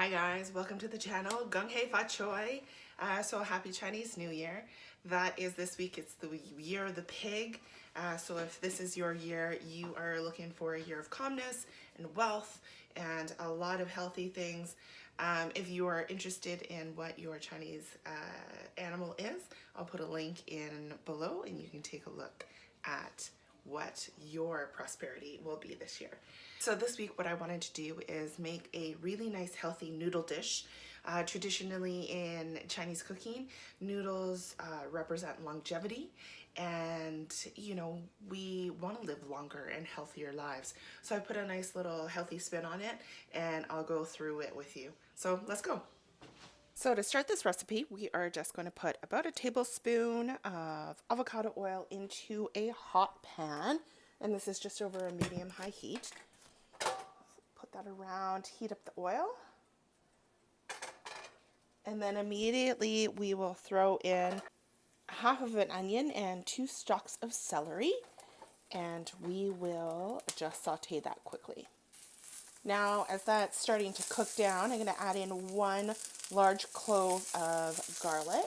Hi guys, welcome to the channel. Gung Hei Fa Choi. So happy Chinese New Year. That is this week. It's the year of the pig. So if this is your year, you are looking for a year of calmness and wealth and a lot of healthy things. If you are interested in what your Chinese animal is, I'll put a link in below and you can take a look at what your prosperity will be this year. So this week what I wanted to do is make a really nice healthy noodle dish. Traditionally in Chinese cooking, noodles represent longevity, and you know, we want to live longer and healthier lives. So I put a nice little healthy spin on it and I'll go through it with you. So let's go. So to start this recipe, we are just going to put about a tablespoon of avocado oil into a hot pan. And this is just over a medium-high heat. Put that around, heat up the oil. And then immediately we will throw in half of an onion and 2 stalks of celery. And we will just saute that quickly. Now, as that's starting to cook down, I'm going to add in 1 large clove of garlic,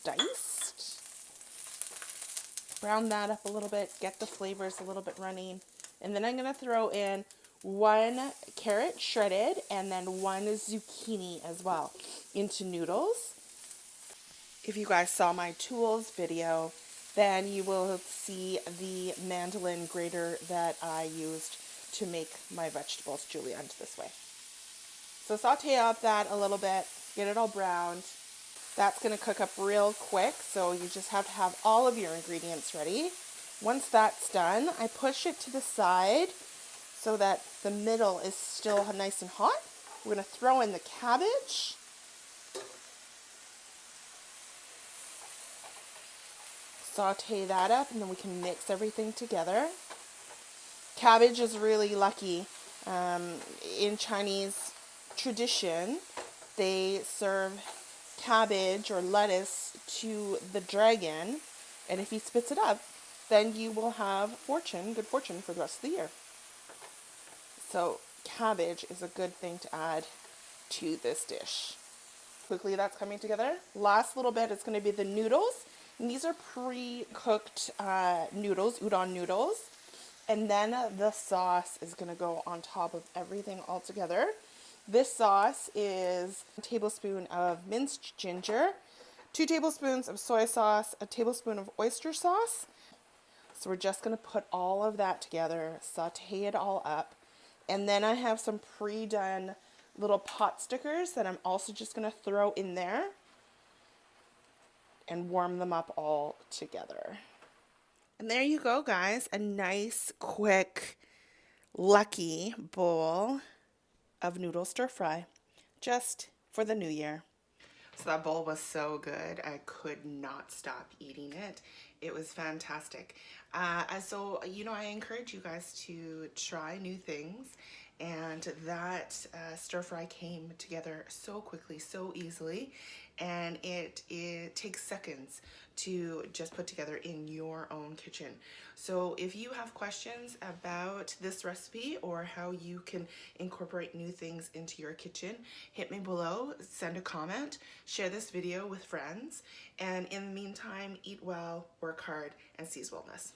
diced. Brown that up a little bit, get the flavors a little bit running. And then I'm going to throw in 1 carrot shredded and then 1 zucchini as well into noodles. If you guys saw my tools video, then you will see the mandolin grater that I used to make my vegetables julienne this way. So saute up that a little bit, get it all browned. That's going to cook up real quick, so you just have to have all of your ingredients ready. Once that's done, I push it to the side so that the middle is still nice and hot. We're going to throw in the cabbage. Saute that up, and then we can mix everything together. Cabbage is really lucky. In Chinese tradition, they serve cabbage or lettuce to the dragon, and if he spits it up, then you will have good fortune for the rest of the year. So cabbage is a good thing to add to this dish. Quickly, that's coming together. Last little bit is going to be the noodles. And these are pre-cooked noodles, udon noodles. And then the sauce is going to go on top of everything all together. This sauce is a tablespoon of minced ginger, 2 tablespoons of soy sauce, a tablespoon of oyster sauce. So we're just going to put all of that together, saute it all up. And then I have some pre-done little pot stickers that I'm also just going to throw in there and warm them up all together. And there you go, guys, a nice, quick, lucky bowl of noodle stir fry, just for the new year. So that bowl was so good. I could not stop eating it. It was fantastic. So, you know, I encourage you guys to try new things. And that stir fry came together so quickly, so easily. And it takes seconds to just put together in your own kitchen. So if you have questions about this recipe or how you can incorporate new things into your kitchen, hit me below, send a comment, share this video with friends, and in the meantime, eat well, work hard, and seize wellness.